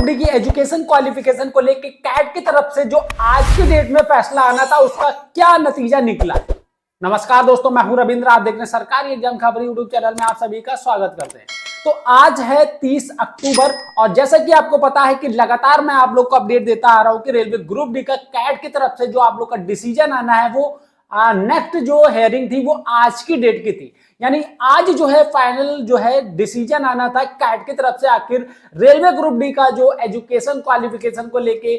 D की education qualification को लेकर कैट की तरफ से जो आज की डेट में फैसला आना था उसका क्या नतीजा निकला। नमस्कार दोस्तों, मैं हूं रविंद्र, आप देख रहे हैं सरकारी एग्जाम खबर यूट्यूब चैनल में, आप सभी का स्वागत करते हैं। तो आज है 30 अक्टूबर और जैसा कि आपको पता है कि लगातार मैं आप लोग को अपडेट देता आ रहा हूं कि रेलवे ग्रुप डी का कैट की तरफ से जो आप लोग का डिसीजन आना है वो नेक्स्ट जो हेयरिंग थी वो आज की डेट की थी। यानी आज जो है फाइनल जो है डिसीजन आना था कैट की तरफ से, आखिर रेलवे ग्रुप डी का जो एजुकेशन क्वालिफिकेशन को लेके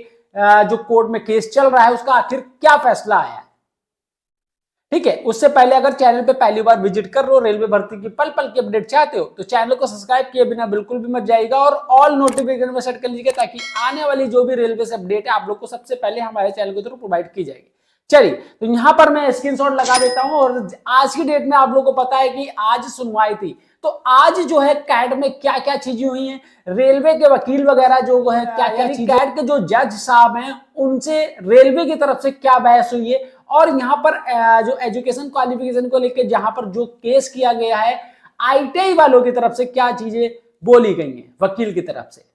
जो कोर्ट में केस चल रहा है उसका आखिर क्या फैसला आया। ठीक है, उससे पहले अगर चैनल पे पहली बार विजिट कर रहे हो, रेलवे भर्ती की पल पल की अपडेट चाहते हो तो चैनल को सब्सक्राइब किए बिना बिल्कुल भी मत जाइएगा और ऑल नोटिफिकेशन में सेट कर लीजिएगा ताकि आने वाली जो भी रेलवे से अपडेट है आप लोग को सबसे पहले हमारे चैनल के थ्रू प्रोवाइड की जाएगी। चलिए, तो यहां पर मैं स्क्रीनशॉट लगा देता हूं और आज की डेट में आप लोगों को पता है कि आज सुनवाई थी। तो आज जो है कैट में क्या क्या चीजें हुई हैं, रेलवे के वकील वगैरह जो है क्या क्या कैट के जो जज साहब हैं उनसे रेलवे की तरफ से क्या बहस हुई है और यहाँ पर जो एजुकेशन क्वालिफिकेशन को लेकर जहां पर जो केस किया गया है आईटीआई वालों की तरफ से क्या चीजें बोली गई हैं वकील की तरफ से।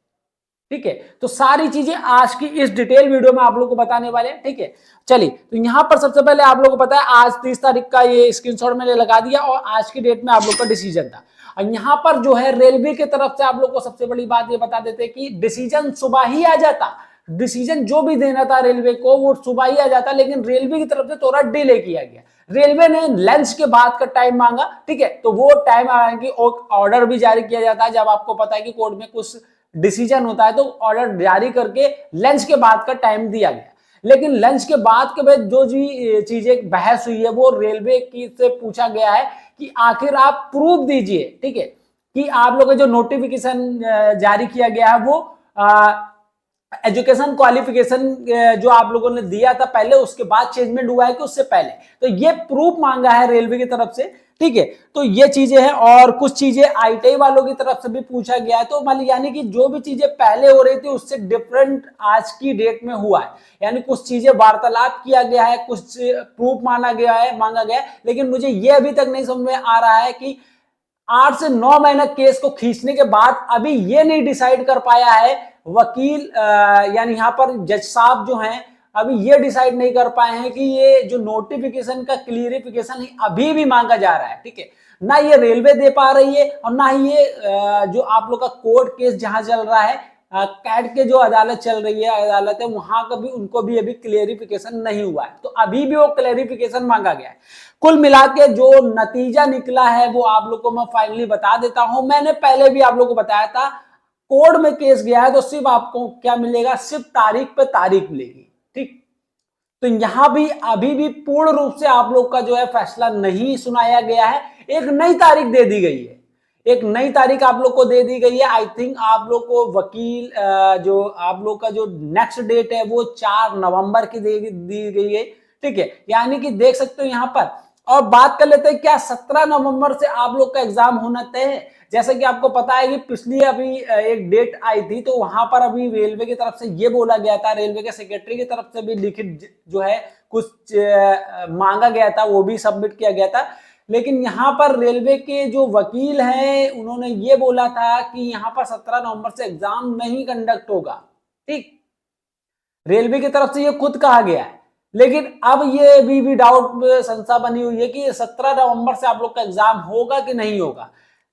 ठीक है, तो सारी चीजें आज की इस डिटेल वीडियो में आप लोग को बताने वाले हैं। ठीक है, चलिए, तो यहां पर सबसे पहले आप लोग को पता है आज 30 तारीख का ये स्क्रीनशॉट मैंने लगा दिया और आज की डेट में आप लोग का डिसीजन था। और यहां पर जो है रेलवे की तरफ से आप लोग को सबसे बड़ी बात ये बता देते कि डिसीजन सुबह ही आ जाता, डिसीजन जो भी देना था रेलवे को वो सुबह ही आ जाता, लेकिन रेलवे की तरफ से थोड़ा डिले किया गया। रेलवे ने लंच के बाद का टाइम मांगा। ठीक है, तो वो टाइम आने ऑर्डर भी जारी किया जाता है जब आपको पता है कि कोर्ट में कुछ डिसीजन होता है तो ऑर्डर जारी करके लंच के बाद का टाइम दिया गया। लेकिन लंच के बाद के बाद जो भी चीजें बहस हुई है वो रेलवे की से पूछा गया है कि आखिर आप प्रूफ दीजिए। ठीक है, कि आप लोगों का जो नोटिफिकेशन जारी किया गया है वो एजुकेशन क्वालिफिकेशन जो आप लोगों ने दिया था पहले उसके बाद चेंजमेंट हुआ है कि उससे पहले, तो ये प्रूफ मांगा है रेलवे की तरफ से। ठीक है, तो ये चीजें हैं और कुछ चीजें आईटीआई वालों की तरफ से भी पूछा गया है। तो मान यानी कि जो भी चीजें पहले हो रही थी उससे डिफरेंट आज की डेट में हुआ है, यानी कुछ चीजें वार्तालाप किया गया है, कुछ प्रूफ मांगा गया है। लेकिन मुझे ये अभी तक नहीं समझ में आ रहा है कि 8 से 9 महीना केस को खींचने के बाद अभी ये नहीं डिसाइड कर पाया है वकील यानी यहाँ पर जज साहब जो हैं अभी ये डिसाइड नहीं कर पाए हैं कि ये जो नोटिफिकेशन का क्लियरिफिकेशन अभी भी मांगा जा रहा है। ठीक है, ना ये रेलवे दे पा रही है और ना ही ये जो आप लोग का कोर्ट केस जहां चल रहा है कैट के जो अदालत चल रही है अदालत है वहां का भी उनको भी अभी क्लियरिफिकेशन नहीं हुआ है, तो अभी भी वो क्लियरिफिकेशन मांगा गया है। कुल मिला के जो नतीजा निकला है वो आप लोग को मैं फाइनली बता देता हूं। मैंने पहले भी आप लोग को बताया था कोर्ट में केस गया है तो सिर्फ आपको क्या मिलेगा, सिर्फ तारीख पे तारीख मिलेगी। ठीक, तो यहां भी अभी भी पूर्ण रूप से आप लोग का जो है फैसला नहीं सुनाया गया है। एक नई तारीख दे दी गई है, एक नई तारीख आप लोग को दे दी गई है। आई थिंक आप लोग को वकील जो आप लोग का जो नेक्स्ट डेट है वो 4 नवंबर की दी गई है। ठीक है, यानी कि देख सकते हो यहां पर। और बात कर लेते हैं क्या 17 नवंबर से आप लोग का एग्जाम होना तय है। जैसे कि आपको पता है कि पिछली अभी एक डेट आई थी तो वहां पर अभी रेलवे की तरफ से ये बोला गया था, रेलवे के सेक्रेटरी की तरफ से भी लिखित जो है कुछ मांगा गया था वो भी सबमिट किया गया था। लेकिन यहाँ पर रेलवे के जो वकील हैं उन्होंने ये बोला था कि यहाँ पर 17 नवंबर से एग्जाम नहीं कंडक्ट होगा। ठीक, रेलवे की तरफ से ये खुद कहा गया है, लेकिन अब ये भी डाउट संशय बनी हुई है कि 17 नवंबर से आप लोग का एग्जाम होगा कि नहीं होगा।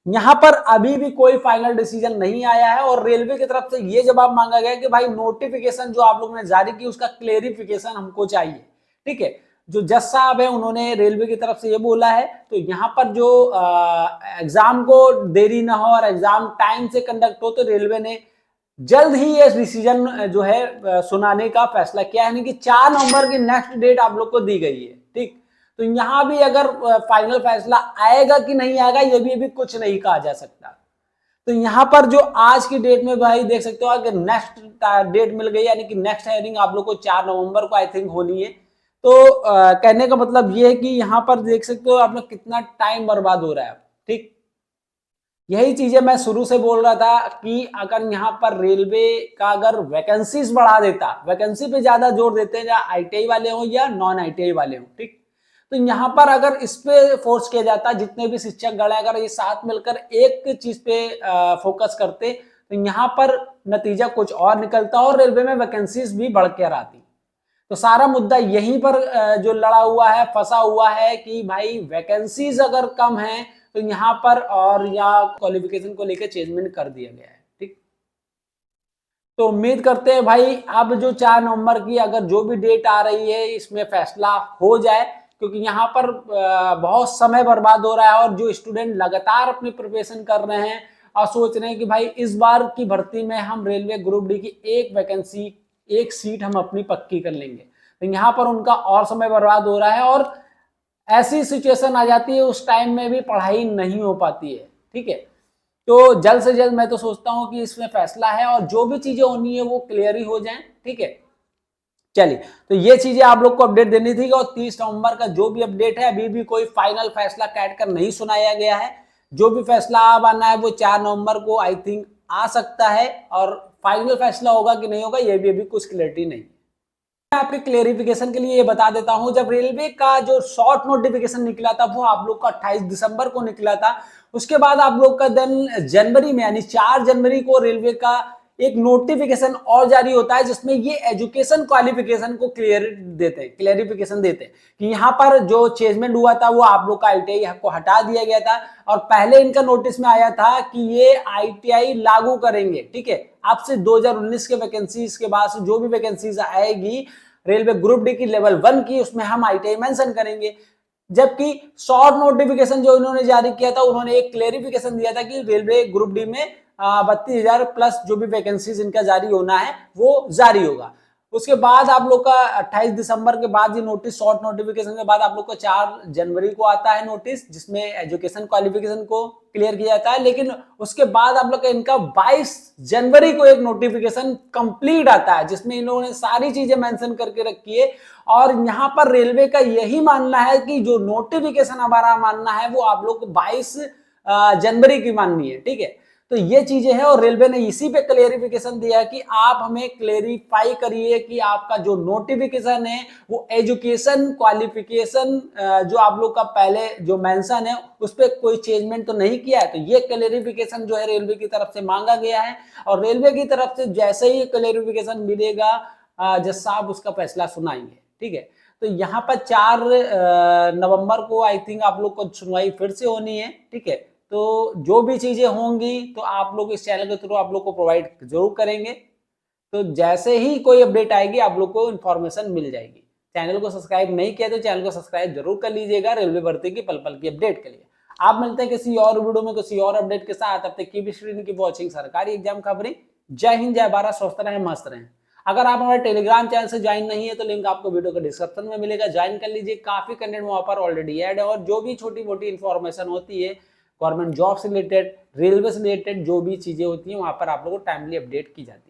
यहां पर अभी भी कोई फाइनल डिसीजन नहीं आया है और रेलवे की तरफ से ये जवाब मांगा गया कि भाई नोटिफिकेशन जो आप लोगों ने जारी की उसका क्लेरिफिकेशन हमको चाहिए। ठीक है, जो जज साहब है उन्होंने रेलवे की तरफ से ये बोला है। तो यहाँ पर जो एग्जाम को देरी ना हो और एग्जाम टाइम से कंडक्ट हो तो रेलवे ने जल्द ही ये डिसीजन जो है सुनाने का फैसला किया है, यानी कि 4 नवंबर की नेक्स्ट डेट आप लोग को दी गई है। ठीक, तो यहां भी अगर फाइनल फैसला आएगा कि नहीं आएगा ये भी अभी कुछ नहीं कहा जा सकता। तो यहां पर जो आज की डेट में भाई देख सकते हो अगर नेक्स्ट डेट मिल गई, यानी कि नेक्स्ट हेयरिंग आप लोग को 4 नवंबर को आई थिंक होनी है। तो कहने का मतलब ये है कि यहाँ पर देख सकते हो आप लोग कितना टाइम बर्बाद हो रहा है। ठीक, यही चीजें मैं शुरू से बोल रहा था कि अगर यहाँ पर रेलवे का अगर वैकेंसीज बढ़ा देता, वैकेंसी पे ज्यादा जोर देते हैं या आईटीआई वाले हो या नॉन आईटीआई वाले हो। ठीक, तो यहाँ पर अगर इस पे फोर्स किया जाता, जितने भी शिक्षक गण अगर ये साथ मिलकर एक चीज पे फोकस करते तो यहाँ पर नतीजा कुछ और निकलता और रेलवे में वैकेंसीज भी बढ़ कर आती। तो सारा मुद्दा यहीं पर जो लड़ा हुआ है, फंसा हुआ है कि भाई वैकेंसीज अगर कम है तो यहाँ पर और या क्वालिफिकेशन को लेकर चेंजमेंट कर दिया गया है। ठीक, तो उम्मीद करते हैं भाई अब जो 4 नवंबर की अगर जो भी डेट आ रही है इसमें फैसला हो जाए, क्योंकि यहाँ पर बहुत समय बर्बाद हो रहा है और जो स्टूडेंट लगातार अपनी प्रिपरेशन कर रहे हैं और सोच रहे हैं कि भाई इस बार की भर्ती में हम रेलवे ग्रुप डी की एक वैकेंसी, एक सीट हम अपनी पक्की कर लेंगे, तो यहाँ पर उनका और समय बर्बाद हो रहा है और ऐसी सिचुएशन आ जाती है उस टाइम में भी पढ़ाई नहीं हो पाती है। ठीक है, तो जल्द से जल्द मैं तो सोचता हूं कि इसमें फैसला है और जो भी चीजें होनी है वो क्लियर ही हो जाएं। ठीक है, चलिए, तो ये चीजें आप लोग को अपडेट देनी थी और 30 नवंबर का जो भी अपडेट है अभी भी कोई फाइनल फैसला कैट कर नहीं सुनाया गया है। जो भी फैसला अब आना है वो 4 नवंबर को आई थिंक आ सकता है और फाइनल फैसला होगा कि नहीं होगा ये भी अभी कुछ क्लियरिटी नहीं। मैं आपके क्लेरिफिकेशन के लिए ये बता देता हूं, जब रेलवे का जो शॉर्ट नोटिफिकेशन निकला था वो आप लोग का 28 दिसंबर को निकला था। उसके बाद आप लोग का दिन जनवरी में यानी 4 जनवरी को रेलवे का एक नोटिफिकेशन और जारी होता है जिसमें ये एजुकेशन क्वालिफिकेशन को क्लेरिफिकेशन देते हैं कि यहाँ पर जो चेंजमेंट हुआ था वो आप लोग का ITI को हटा दिया गया था और पहले इनका नोटिस में आया था कि ये ITI लागू करेंगे। ठीक है, अब से 2019 के वैकेंसीज के बाद से जो भी वैकेंसीज आएगी रेलवे ग्रुप डी की लेवल 1 की उसमें हम ITI मेंशन करेंगे। जबकि शॉर्ट नोटिफिकेशन जो इन्होंने जारी किया था उन्होंने एक क्लेरिफिकेशन दिया था कि रेलवे ग्रुप डी में 32,000 प्लस जो भी वैकेंसीज इनका जारी होना है वो जारी होगा। उसके बाद आप लोग का 28 दिसंबर के बाद ये नोटिस, शॉर्ट नोटिफिकेशन के बाद आप लोग को 4 जनवरी को आता है नोटिस जिसमें एजुकेशन क्वालिफिकेशन को क्लियर किया जाता है। लेकिन उसके बाद आप लोग का इनका 22 जनवरी को एक नोटिफिकेशन कंप्लीट आता है जिसमें इन्होंने सारी चीजें मेंशन करके रखी है और यहाँ पर रेलवे का यही मानना है कि जो नोटिफिकेशन हमारा मानना है वो आप लोग को 22 जनवरी की माननी है। ठीक है, तो ये चीजें हैं और रेलवे ने इसी पे क्लेरिफिकेशन दिया है कि आप हमें क्लेरिफाई करिए कि आपका जो नोटिफिकेशन है वो एजुकेशन क्वालिफिकेशन जो आप लोग का पहले जो मेंशन है उस पर कोई चेंजमेंट तो नहीं किया है। तो ये क्लेरिफिकेशन जो है रेलवे की तरफ से मांगा गया है और रेलवे की तरफ से जैसे ही क्लेरिफिकेशन मिलेगा जज साहब उसका फैसला सुनाएंगे। ठीक है, तो यहाँ पर 4 नवंबर को आई थिंक आप लोग को सुनवाई फिर से होनी है। ठीक है, तो जो भी चीजें होंगी तो आप लोग इस चैनल के थ्रू आप लोग को प्रोवाइड जरूर करेंगे। तो जैसे ही कोई अपडेट आएगी आप लोग को इन्फॉर्मेशन मिल जाएगी। चैनल को सब्सक्राइब नहीं किया तो चैनल को सब्सक्राइब जरूर कर लीजिएगा रेलवे भर्ती की पल पल की अपडेट के लिए। आप मिलते हैं किसी और वीडियो में किसी और अपडेट के साथ। अब तक की वॉचिंग सरकारी एग्जाम खबरें। जय हिंद, जय भारत, स्वस्थ रहें, मस्त रहें। अगर आप हमारे टेलीग्राम चैनल से ज्वाइन नहीं है तो लिंक आपको वीडियो के डिस्क्रिप्शन में मिलेगा, ज्वाइन कर लीजिए। काफी कंटेंट वहां पर ऑलरेडी ऐड है और जो भी छोटी मोटी इन्फॉर्मेशन होती है गवर्नमेंट जॉब से रिलेटेड, रेलवे से रिलेटेड जो भी चीजें होती हैं वहां पर आप लोगों को टाइमली अपडेट की जाती है।